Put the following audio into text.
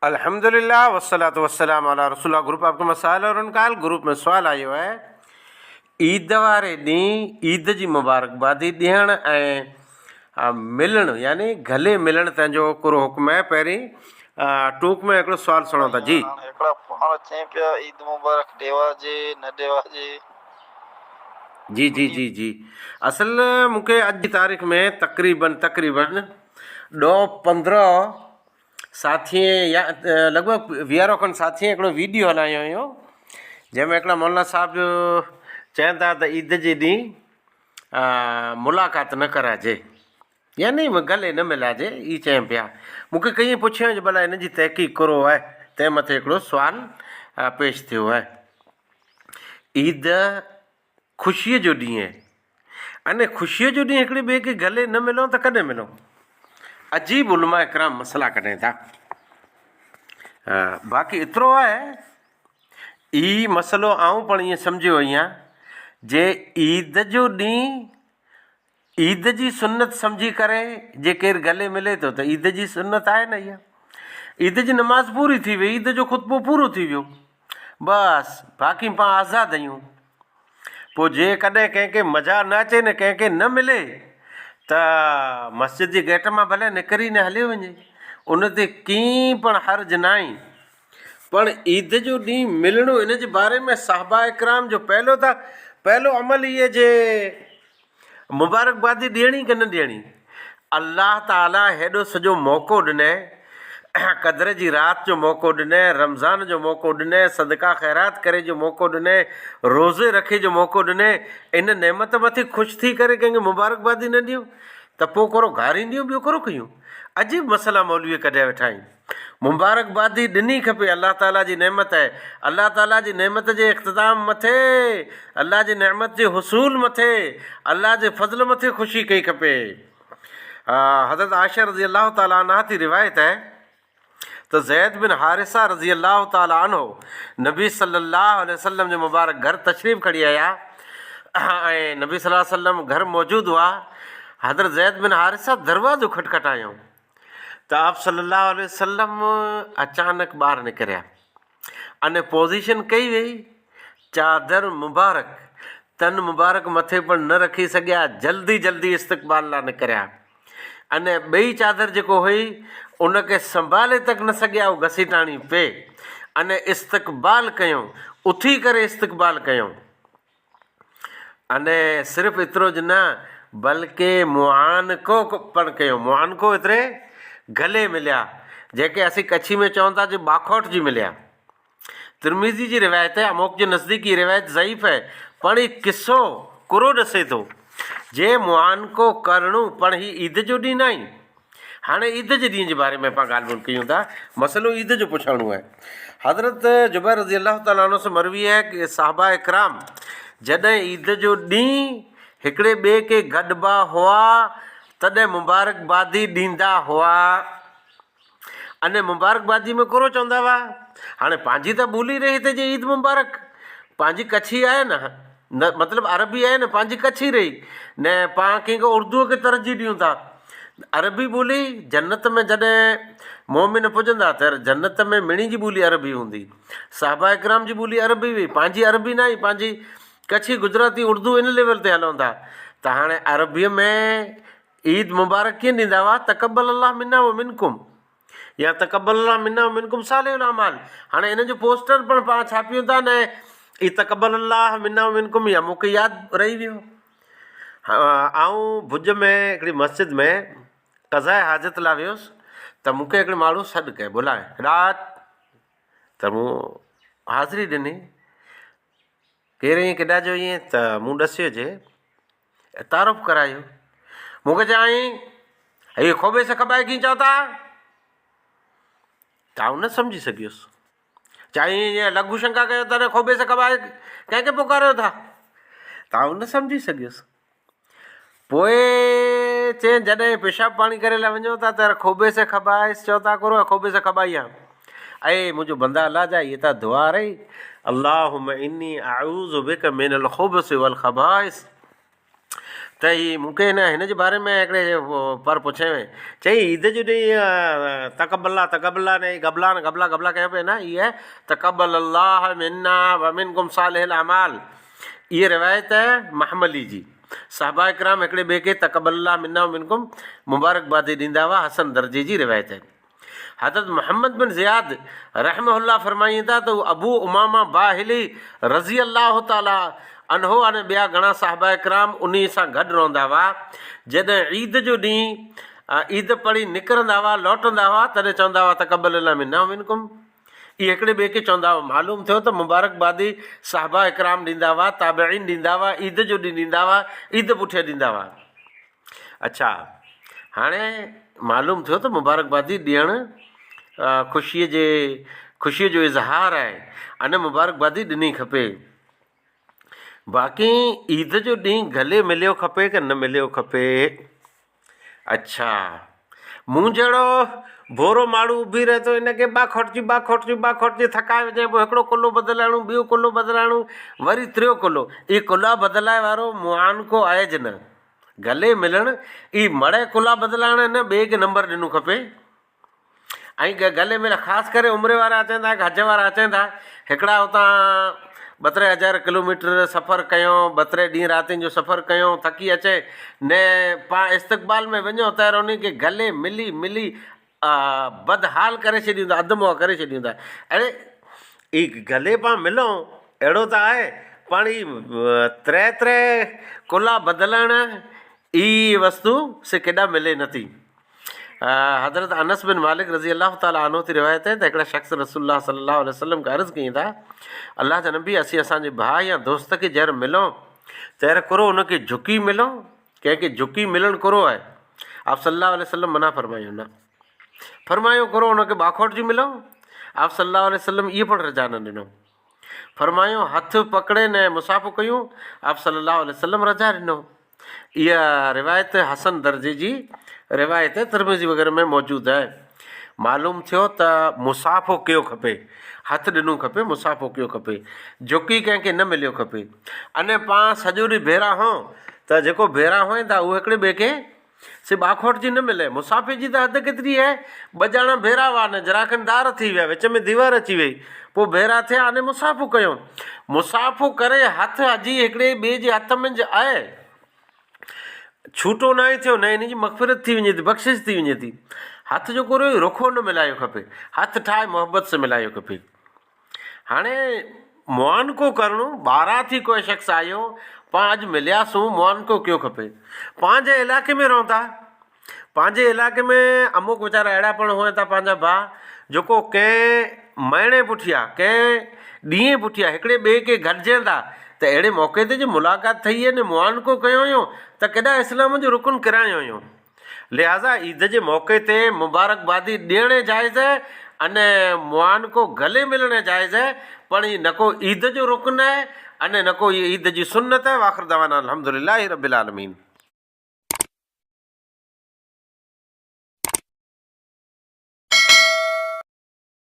अल्हम्दुलिल्लाह वस्सलातु वस्सलाम अला रसूलुल्लाह। ग्रुप आपके मसाइल और उनकाल ग्रुप में सवाल आयो है ईद वारे ॾींहुं ईद जी मुबारकबादी ॾियणु ऐं मिलणु यानी गले मिलणु तंहिंजो हिकिड़ो हुकुम आहे। पहिरीं टूक में हिकिड़ो सवाल सुणो था जी। हिकिड़ा पाण चई पिया ईद मुबारक ॾेवाजे न ॾेवाजे। जी जी जी जी असल मूंखे अॼु जी तारीख़ में तक़रीबन 10-15 साथियों या लगभग 20 खनि साथियों हिकिड़ो वीडियो हलायो हुयो जंहिंमें हिकिड़ा मौलाना साहब चवनि था त ईद जे ॾींहुं मुलाक़ात न कराइजे यानी गले न मिलाइजे ई चवनि पिया। मूंखे कईं पुछियो भला हिन जी तहक़ीक़ करो आहे, तंहिं मथे हिकिड़ो सुवाल पेश थियो आहे। ईद ख़ुशीअ जो ॾींहुं आहे अने ख़ुशीअ जो ॾींहुं हिकिड़े ॿिए खे गले न मिलो त कॾहिं मिलो? अजीब उलमा इकराम मसला कढनि था। बाक़ी एतिरो आहे ई मसलो आऊं पण ईअं सम्झियो आहियां जे ईद जो ॾींहुं ईद जी सुन्नत सम्झी करे जे केरु गले मिले थो त ईद जी सुन्नत आहे न। इहा ईद जी नमाज़ पूरी थी वई, ईद जो ख़ुतबो पूरो थी वियो, बसि बाक़ी पाण आज़ादु आहियूं। पोइ जे कॾहिं कंहिंखे मज़ा न अचे न कंहिंखे न मिले त मस्जिद जी गेट मां भले निकिरी न हलियो वञे, उन ते कीअं पण हर्ज न आहे। पण ईद जो ॾींहुं मिलणो इन जे बारे में साहबा इकराम जो पहलो अमल इहे जे मुबारकबादी ॾियणी की न ॾियणी। अल्लाह ताला हेॾो सॼो मौक़ो ॾिनई, क़द्र जी राति जो मौक़ो ॾिनई, रमज़ान जो मौक़ो ॾिनई, सदका ख़ैरात करे जो मौक़ो ॾिनई, रोज़े रखे जो मौक़ो ॾिनई। इन नेमत मथे ख़ुशि थी करे कंहिंखे मुबारकबादी न ॾियूं त पोइ करो घारींदियूं ॿियो करो कयूं। अजीब मसला मौलवी कढिया वेठा आहिनि। मुबारकबादी ॾिनी खपे, अल्लाह ताला जी नेमत आहे। अल्लाह ताला जी नेमत जे इख़्तिताम मथे, अल्लाह जी नेमत जे हुसूल मथे, अल्लाह जे फज़ल मथे ख़ुशी कई खपे। हज़रत आयशा रज़ी अल्लाह ताला अन्हा थी रिवायत आहे त ज़ैद बिन हारिसा रज़ी अल्लाह ताला अन्हो नबी सल्लल्लाहु अलैहि वसल्लम जे मुबारक घर तशरीफ़ खणी आया ऐं नबी सल्लल्लाहु अलैहि वसल्लम घर मौजूदु हुआ। हज़रत ज़ैद बिन हारिसा दरवाज़ो खटखटायूं त आप सल्लल्लाहु अलैहि वसल्लम अचानक ॿाहिरि निकिरिया अने पोज़ीशन कई वई, चादर मुबारक तन मुबारक मथे पर न रखी सघिया, जल्दी जल्दी इस्तक़बाल लाइ निकिरिया अने ॿई चादर जेको हुई उनखे संभाले तक न सघिया, उहो घसीटाणी पे अने इस्तक़बाल कयूं, उथी करे इस्तक़बाल कयूं। अने सिर्फ़ु एतिरो ज न बल्कि मुआनको पण कयूं। मुआनको एतिरे गले मिलिया, जेके असीं कच्छी में चवनि था जो बाखौट जी मिलिया। तिरमिज़ी जी रिवायत है, अमोक जे नज़दीकी रिवायत ज़ईफ़ है, पण ही किस्सो कुरो ॾसे थो जे मुआनको करणो पण ही ईद जो ॾींहुं न आहे। हाणे ईद जे ॾींहं जे बारे में पाण ॻाल्हि ॿोल कयूं था, मसइलो ईद जो पुछणो आहे। हज़रत जुबैर रज़ी अल्लाह ताला अन्हु से मरवी है कि साहबा इकराम जॾहिं ईद जो ॾींहुं हिकिड़े ॿिए खे गॾिबा हुआ तॾहिं मुबारकबादी ॾींदा हुआ अने मुबारकबादी में कोरो चवंदा हुआ। हाणे पंहिंजी त ॿोली रही त जे ईद मुबारक, पंहिंजी कच्छी आहे न मतिलबु अरबी आहे न, पंहिंजी कच्छी रही न, पाण कंहिंखे उर्दूअ खे तरजीह ॾियूं था। अरबी ॿोली जन्नत में जॾहिं मोमिन पुॼंदा त जन्नत में मिणी जी ॿोली अरबी हूंदी, साहबा इकराम जी ॿोली अरबी हुई, पंहिंजी अरबी न आई, पंहिंजी कच्छी गुजराती उर्दू इन लेवल ते हलूं था। त हाणे अरबीअ में ईद मुबारक कीअं ॾींदा हुआ? तक़ब्बल अल्लाह मिन्ना व मिनकुम या तक़ब्बल अल्लाह मिन्ना व मिनकुम सालिहुल अमाल। हाणे इन जो पोस्टर पण पाण छापियूं था न, ई तक़ब्बल अल्लाह मिन्ना व मिनकुम, या मूंखे यादि रही वियो। आऊं भुज में हिकिड़ी मस्जिद में क़ज़ाए हाजत लाइ वियुसि त मूंखे हिकिड़े माण्हू सॾु कयो बुलाए राति, त मूं हाज़िरी ॾिनी। केरु ईअं केॾा जो ईअं त मूं ॾसियो जे तारुफ़ करायो। मूंखे चयाईं हीअ खोबे से खबाए कीअं चओ था? त आउं न सम्झी सघियुसि। चयाईं ईअं लघु शंका कयो त खोबे से खबाए कंहिंखे पुकारियो था? त आउं न सम्झी सघियुसि। पोइ चई जॾहिं पेशाब पाणी करे लाइ वञो था त खोबे से खबाइस चओ था करो, खोबे से खबाई आहे। ऐं मुंहिंजो बंदा अल्लाह जा इहे त दुआ रही, अल्लाहुम्मा इन्नी अऊज़ु बिका मिनल खुबुस वल खबाइस। त ही मूंखे हिन जे बारे में हिकिड़े पर पुछे चई ईद जो ॾींहुं तकबल्ला ने गबला गबला कयो पिए न, इहा तकबल अल्लाह मिन्ना व मिनकुम सालिहुल अमाल, इहा रिवायत है महमली जी। साहबा इकराम हिकिड़े ॿिए खे तकबल्ला मिन्ना व मिनकुम मुबारकबादी ॾींदा हुआ, हसन दर्जे जी रिवायत है। हज़रत मोहम्मद बिन ज़ियाद रहमहुल्लाह फरमाईनि था त अबू उमामा बाहिली रज़ी अल्लाह ताला अनहो अने ॿिया घणा साहबा इकराम उन सां गॾु रहंदा हुआ। जॾहिं ईद जो ॾींहुं ईद पढ़ी निकिरंदा हुआ, लौटंदा हुआ, तॾहिं चवंदा हुआ तकबल अल्लाह मिन्ना व मिनकुम, इहे हिकिड़े ॿिए खे चवंदा हुआ। मालूम थियो त मुबारकबादी साहबा इकराम ॾींदा हुआ, ताबिईन ॾींदा हुआ, ईद जो ॾींहुं ॾींदा हुआ, ईद पुठियां ॾींदा हुआ। अच्छा, हाणे मालूम थियो त मुबारकबादी ॾियणु ख़ुशीअ जो इज़हार आहे, अने मुबारकबादी ॾिनी खपे। बाक़ी ईद जो ॾींहुं गले मिलियो खपे कि न मिलियो खपे? अच्छा, मूं जहिड़ो भोरो माण्हू उभी रहे थो, हिनखे ॿ खोटिजी थकाए विझे, पोइ हिकिड़ो कुल्लो बदिलाइणो, ॿियो कुल्लो बदिलाइणो, वरी टियों कुल्लो, इहे कुल्ला बदिलाए वारो मुआनको आहे ज न। गले मिलणु ई मड़े कुल्ला बदिलाइण न, ॿिए खे नंबर ॾिनो खपे। ऐं गले मिल ख़ासि करे उमिरि वारा अचनि था, हज वारा अचनि था, हिकिड़ा हुतां 2-3 हज़ार किलोमीटर सफ़रु कयूं, 2-3 ॾींहं रातिनि जो सफ़रु कयूं, थकी अचे न इस्तक़बाल में वञो त उन खे गले मिली बदहाल करे छॾींदा, अधमुआ करे छॾींदा। अड़े ई गले पाण मिलूं अहिड़ो त आहे, पाण ई 3 कुल्ला बदिलाइण ई वस्तु से केॾा मिले नथी। हज़रत अनस बिन मालिक रज़ी अल्लाह ताला अन्हु थी रिवायत है त हिकिड़ा शख़्स रसूलुल्लाह सल्लल्लाहु अलैहि वसल्लम खां अर्ज़ु कई था, अल्लाह जा नबी, असीं असांजे भाउ या दोस्त खे जर मिलूं त अहिड़ो करो उनखे झुकी मिलूं, कंहिंखे झुकी मिलणु करो आहे। आप सल्लल्लाहु अलैहि वसल्लम मना फरमायूं न, फरमायो करो उनखे बाखोट जी मिलूं। आप सल्लल्लाहु अलैहि वसल्लम इहो पण रजा न ॾिनो। फरमायो हथ पकड़े न मुसाफ़ो कयूं, आप सल्लल्लाहु अलैहि वसल्लम रजा ॾिनो। इहा रिवायत हसन दर्जे जी रिवायत है, तिरमिज़ी वग़ैरह में मौजूदु आहे। मालूम थियो त मुसाफ़ो कयो खपे, हथ ॾिनो खपे, मुसाफ़ो कयो खपे, झुकी कंहिंखे न मिलियो खपे। अने पाण सॼो ॾींहुं भेरा हों त जेको भेरा हुअं था उहो हिकिड़े ॿिए खे से बाखोट जी न मिले। मुसाफ़े जी त हद केतिरी आहे, 2 ॼणा भेरा हुआ न, जराखनदार थी विया, विच में दीवार अची वई, पोइ भेरा थिया, अने मुसाफ़ो कयूं। मुसाफ़ो करे हथ अजी हिकिड़े ॿिए जे हथ में आहे, छूटो न आहे थियो, न हिन जी मग़फ़िरत थी वञे थी, बख़्शिश थी वञे थी। हथ जो करो रुखो न मिलायो खपे, हथ ठाहे मोहबत से मिलायो खपे। हाणे मुआनको करणो, ॿाहिरां कोई शख़्स आयो, पाण अॼु मिलियासूं, मुआनको कयो खपे। पंहिंजे इलाइक़े में रहूं था, पंहिंजे इलाइक़े में अमुक वीचारा अहिड़ा पण हुअं था पंहिंजा भाउ, जेको कंहिं महीने पुठियां, कंहिं ॾींहं पुठियां हिकिड़े ॿिए खे गॾिजनि था, त अहिड़े मौक़े ते जो मुलाक़ात थी आहे न, मुआनको कयो हुयूं, त केॾा इस्लाम जो रुकन किरायो हुयूं। लिहाज़ा ईद जे मौक़े ते मुबारकबादी ॾियणु जाइज़ आहे, अने मुआनको गले मिलणु जाइज़ आहे, पर न को ईद जो रुकन आहे, अने न को ईद जी सुन्नत आहे। वाख़िर दवाना अल्हम्दुलिल्लाहि रब्बिल आलमीन।